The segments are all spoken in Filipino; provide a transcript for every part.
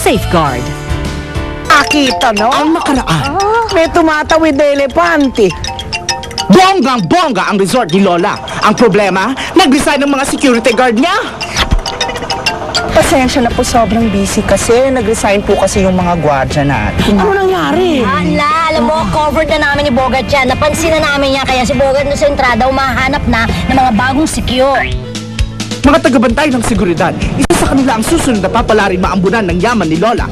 Safeguard. Nakita, no? Ang nakaraan, May tumatawid na elepante. bonggang-bongga ang resort ni Lola. Ang problema, nag-resign ng mga security guard niya. Pasensya na po, sobrang busy kasi. Nag-resign po kasi yung mga gwardya natin. Ano nangyari? Hala, alam mo, covered na namin ni Bogart yan. Napansin na namin niya, kaya si Bogart na sa entrada umahanap na ng mga bagong secure. Mga tagabantay ng seguridad, isa sa kanila ang susunod na papalarin maambunan ng yaman ni Lola.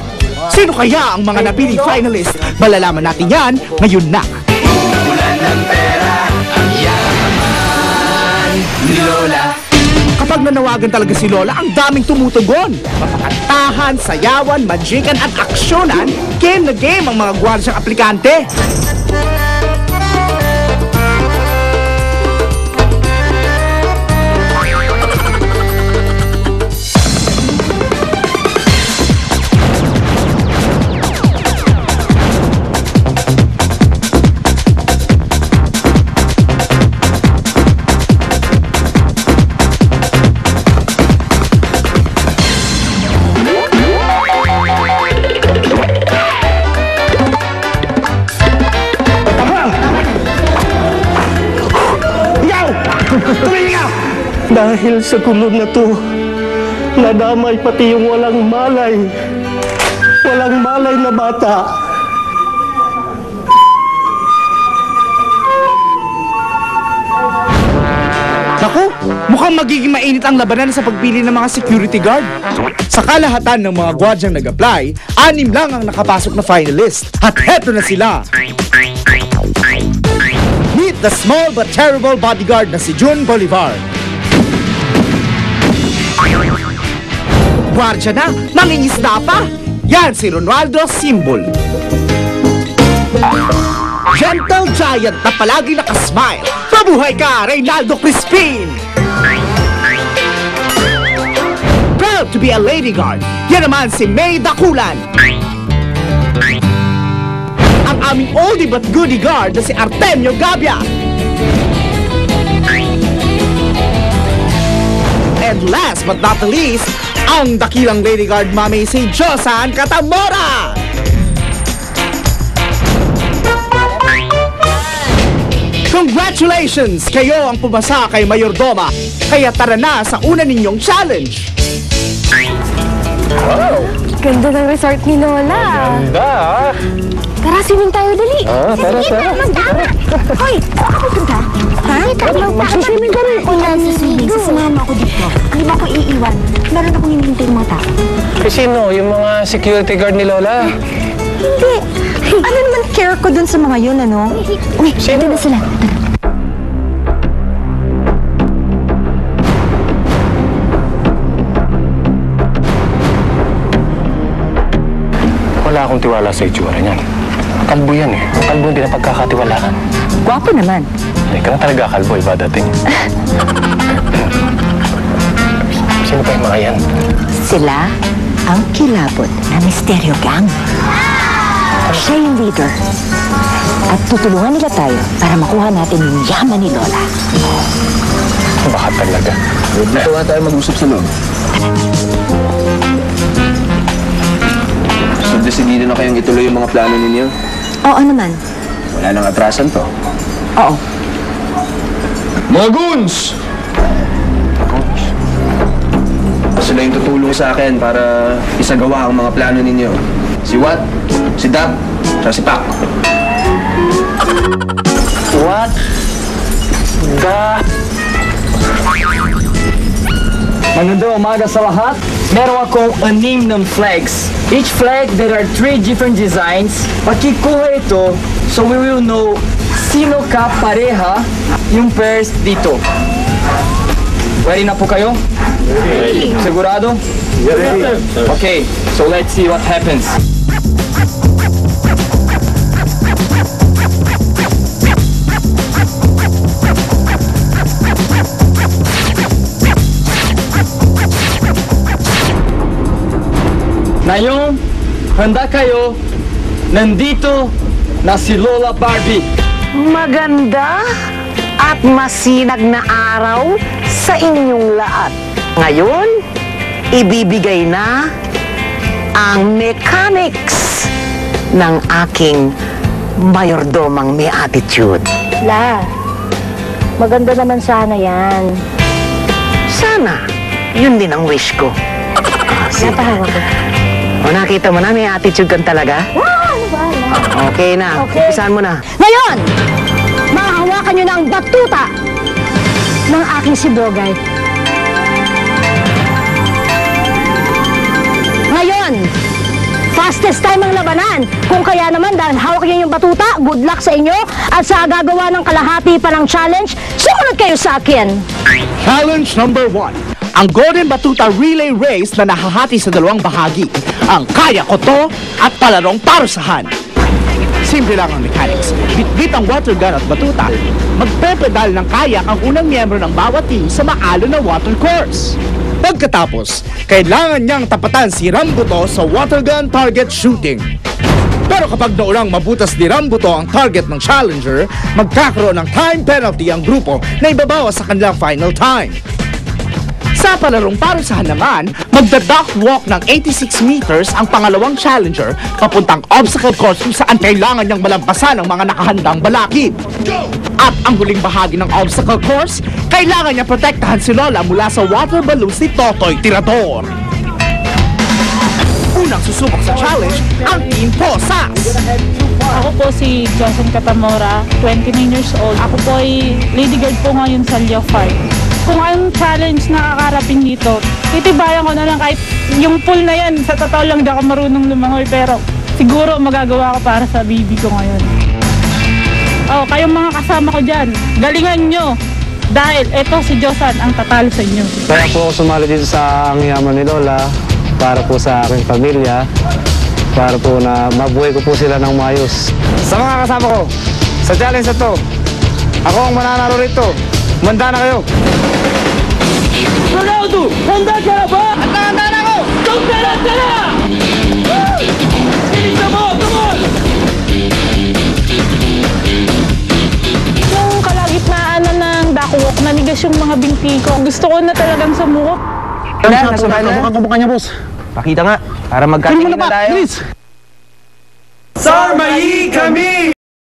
Sino kaya ang mga napiling finalist? Malalaman natin yan ngayon na. Ulan ng pera, ang yaman ni Lola. Kapag nanawagan talaga si Lola, ang daming tumutugon. Mapakantahan, sayawan, magikan at aksyonan, game na game ang mga gwardyang aplikante. Dahil sa gulo na to, nadamay pati yung walang malay na bata. Naku, mukhang magiging mainit ang labanan sa pagpili ng mga security guard. Sa kalahatan ng mga gwardyang nag-apply, 6 lang ang nakapasok na finalist. At heto na sila. Meet the small but terrible bodyguard na si June Bolivar. Gwardya na, mangingisda pa. Yan si Ronaldo Simbol. Gentle giant na palagi nakasmile. Mabuhay ka, Reynaldo Crispin! Proud to be a lady guard. Yan naman si May Dakulan. Ang aming oldie but goodie guard na si Artemio Gabia. And last but not the least, ang dakilang lady guard mami si Josan Catamora. Congratulations! Kayo ang pumasa kay Mayordoma. Kaya tara na sa una ninyong challenge. Ganda ng resort ni Lola. Ganda, Tara, swimming tayo, dali. tara. Hoy, saan ka pupunta? Ha? Magsuswimming ka rin. Kung nasa swimming, sasamahan mo ako dito. Hindi mo ako iiwan. Meron akong hinihintay ng mga tao. Sino? Yung mga security guard ni Lola? Hindi. Ano naman care ko dun sa mga yun, ano? Uy, sino na sila? Wala akong tiwala sa itsura niyan. Kalbo yan eh. Kalbo hindi na pagkakatiwalaan. Gwapo naman. Hindi ka na talaga kalbo, iba dating. Sino pa yung mga yan? Sila ang kilabot na Misteryo Gang. Siya yung leader. At tutulungan nila tayo para makuha natin yung yaman ni Lola. Baka talaga. Dito nga tayo mag-usap sa loob. So, decidido na kayong ituloy yung mga plano ninyo? Oo naman. Wala nang atrasan to. Oo. Mga goons! Sila yung tutulong sa akin para isagawa ang mga plano ninyo. Si Wat, si Dab, at si Pak. What the... Magandang umaga sa lahat. Meron akong 6 ng flags. Each flag, there are 3 different designs. Pakikuha ito so we will know sino ka pareha yung pairs dito. Ready na po kayo? Ready. Sigurado? Ready. Okay, so let's see what happens. Ngayon, handa kayo. Nandito na si Lola Barbie. Maganda at masinag na araw sa inyong lahat. Ngayon, ibibigay na ang mechanics ng aking mayordomang may attitude. La, maganda naman sana yan. Sana, yun din ang wish ko. Sige. Napahawak ko. O nakita mo na, may attitude kang talaga? Ano ba? Okay na, Okay. umpisahan mo na. Ngayon, mahahawakan nyo na ang batuta ng aking si Bogay. Ngayon, fastest time ang labanan. Kung kaya naman, dahil hawak nyo yung batuta, good luck sa inyo. At sa gagawa ng kalahati pa ng challenge, sumunod kayo sa akin. Challenge number 1. Ang Golden Batuta Relay Race na nahahati sa dalawang bahagi. Ang Kaya Ko To at palarong parusahan. Simple lang ang mechanics. Bitbit ang water gun at batuta. Magpepedal ng kayak ang unang miyembro ng bawat team sa maalon na water course. Pagkatapos, kailangan niyang tapatan si Rambuto sa water gun target shooting. Pero kapag naulang mabutas ni Rambuto ang target ng challenger, magkakaroon ng time penalty ang grupo na ibabawas sa kanilang final time. Sa palarong parusahan naman, magda-duck walk ng 86 meters ang pangalawang challenger papuntang obstacle course kung saan kailangan niyang malampasan ang mga nakahandang balakid. At ang huling bahagi ng obstacle course, kailangan niya protektahan si Lola mula sa water balloons ni Totoy Tirador. Unang susubok sa challenge, ang Team Posas. Ako po si Johnson Catamora, 29 years old. Ako po ay lady guard po ngayon sa Leo 5. Kung ang challenge na kakarapin dito, titibayan ko na lang kahit yung pool na yan, sa totoo lang di ako marunong lumangoy, pero siguro magagawa ko para sa baby ko ngayon. Oh, kayong mga kasama ko dyan, galingan nyo! Dahil eto si Josan ang tatalo sa inyo. Kaya po ako sumali dito sa ang yaman ni Lola para po sa aking pamilya, para po na mabuhay ko po sila ng maayos. Sa mga kasama ko, sa challenge na to, ako ang mananalo rito. Manda na kayo! Ronaldo, handa ka na ba? Handa na ako! Tara! Silisa mo! Come on! Yung kalagitnaan na ng dakwalk, nanigas yung mga binti ko. Gusto ko na talagang sumukot. Kamukha niya, boss. Pakita nga, para magkatingin na tayo. Please! Sarmayi kami!